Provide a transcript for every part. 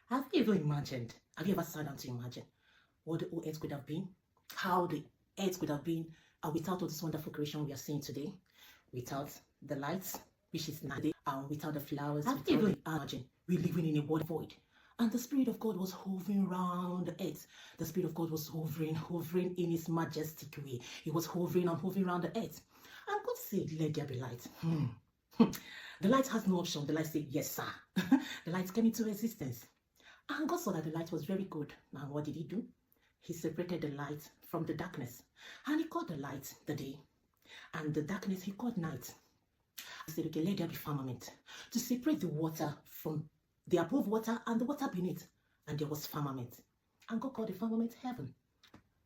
Have you ever imagined, have you ever sat down to imagine what the whole earth could have been? How the earth could have been without all this wonderful creation we are seeing today? Without the lights, which is night, without the flowers, have you ever imagined we're living in a world void? And the Spirit of God was hovering around the earth. The Spirit of God was hovering in His majestic way. He was hovering and hovering around the earth. And God said, let there be light. The light has no option. The light said, yes, sir. The light came into existence. And God saw that the light was very good. And what did He do? He separated the light from the darkness. And He called the light the day. And the darkness He called night. He said, okay, let there be firmament to separate the water from the above water and the water beneath. And there was firmament. And God called the firmament heaven.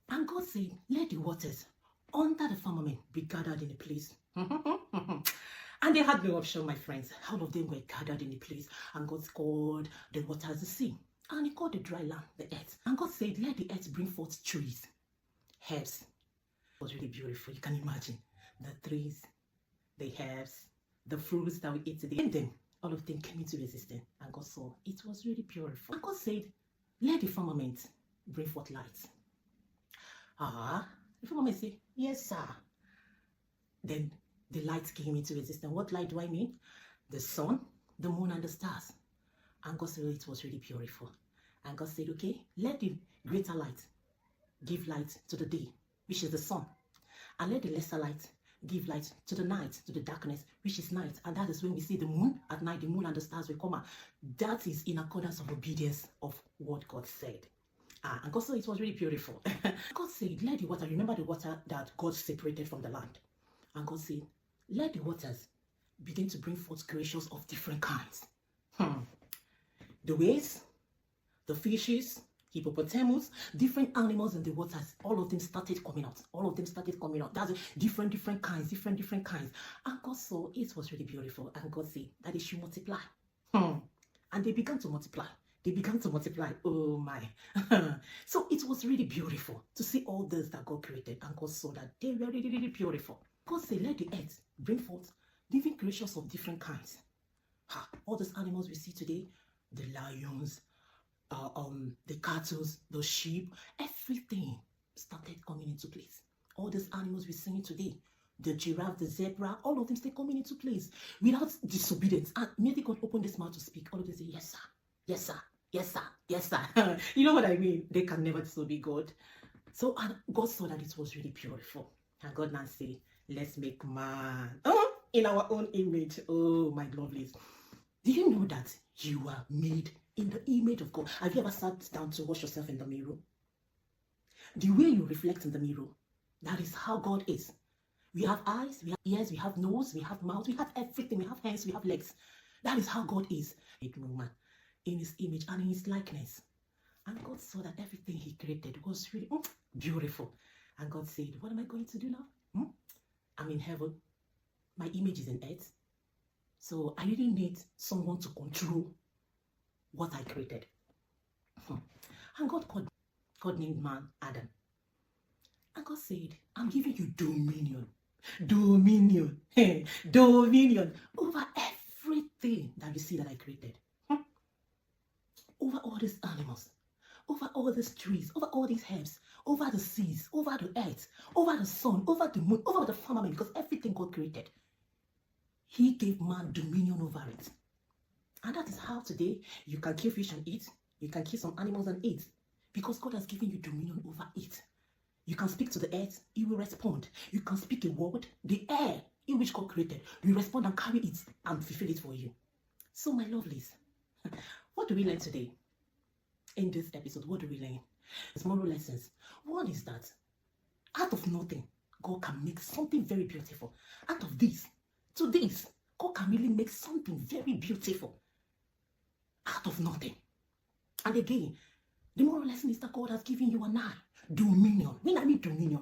And God said, let the waters under the firmament be gathered in a place. And they had no option, my friends. All of them were gathered in a place. And God called the waters the sea. And He called the dry land the earth. And God said, let the earth bring forth trees, herbs. It was really beautiful. You can imagine the trees, the herbs, the fruits that we eat today. And then all of them came into existence. And God saw it was really beautiful. And God said, let the firmament bring forth light. The firmament said, yes, sir. Then the light came into existence. What light do I mean? The sun, the moon, and the stars. And God said it was really beautiful. And God said, okay, let the greater light give light to the day, which is the sun. And let the lesser light give light to the night, to the darkness, which is night. And that is when we see the moon at night, the moon and the stars will come out. That is in accordance of obedience of what God said. And God said it was really beautiful. God said, let the water, remember the water that God separated from the land. And God said, let the waters begin to bring forth creations of different kinds. The whales, the fishes, hippopotamus, different animals in the waters, all of them started coming out. All of them started coming out. That's different kinds, different kinds. And God saw it was really beautiful. And God said that it should multiply. And they began to multiply. They began to multiply. Oh my. So it was really beautiful to see all this that God created. And God saw that they were really, really beautiful. God said, let the earth bring forth living creations of different kinds. All those animals we see today, the lions, the cattle, the sheep, everything started coming into place. All these animals we're seeing today, the giraffe, the zebra, all of them start coming into place without disobedience. And immediately God opened this mouth to speak. All of them say, yes, sir, yes, sir, yes, sir, yes, sir. You know what I mean? They can never disobey God. So and God saw that it was really beautiful. And God now said, let's make man in our own image. Oh, my lovelies. Do you know that you are made in the image of God? Have you ever sat down to watch yourself in the mirror? The way you reflect in the mirror, that is how God is. We have eyes, we have ears, we have nose, we have mouth, we have everything, we have hands, we have legs. That is how God is. Made man in His image and in His likeness. And God saw that everything He created was really beautiful. And God said, what am I going to do now? I'm in heaven. My image is in earth. So I really need someone to control what I created. And God named man Adam. And God said, I'm giving you dominion. Dominion. Dominion over everything that you see that I created. Over all these animals. Over all these trees. Over all these herbs. Over the seas. Over the earth. Over the sun. Over the moon. Over the firmament. Because everything God created, He gave man dominion over it. And that is how today you can kill fish and eat. You can kill some animals and eat. Because God has given you dominion over it. You can speak to the earth, it will respond. You can speak a word, the air in which God created will respond and carry it and fulfill it for you. So my lovelies, what do we learn today? In this episode, what do we learn? It's moral lessons. One is that out of nothing, God can make something very beautiful. Out of this to this, God can really make something very beautiful. Out of nothing. And again, the moral lesson is that God has given you and I dominion. When I mean dominion,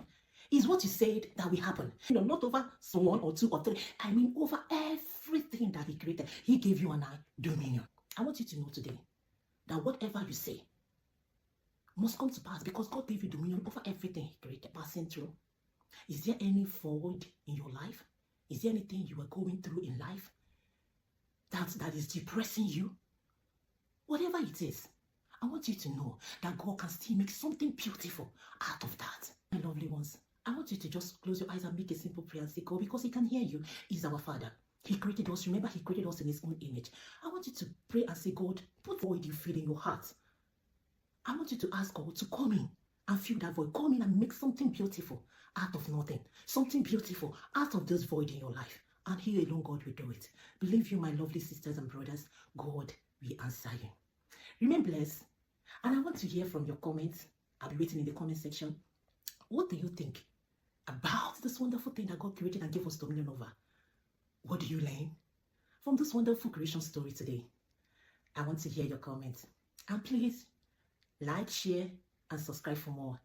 is what you said that will happen. Not over someone or two or three. I mean over everything that He created. He gave you and I dominion. I want you to know today that whatever you say must come to pass because God gave you dominion over everything He created. Passing through. Is there any forward in your life? Is there anything you are going through in life that is depressing you? Whatever it is, I want you to know that God can still make something beautiful out of that. My lovely ones, I want you to just close your eyes and make a simple prayer and say, God, because He can hear you. He's our Father. He created us. Remember, He created us in His own image. I want you to pray and say, God, put void you feel in your heart. I want you to ask God to come in and fill that void. Come in and make something beautiful out of nothing. Something beautiful out of this void in your life. And He alone, God, will do it. Believe you, my lovely sisters and brothers, God will answer you. Remain blessed. And I want to hear from your comments. I'll be waiting in the comment section. What do you think about this wonderful thing that God created and gave us dominion over? What do you learn from this wonderful creation story today? I want to hear your comments. And please, like, share, and subscribe for more.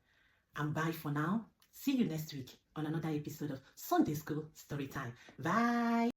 And bye for now. See you next week on another episode of Sunday School Storytime. Bye.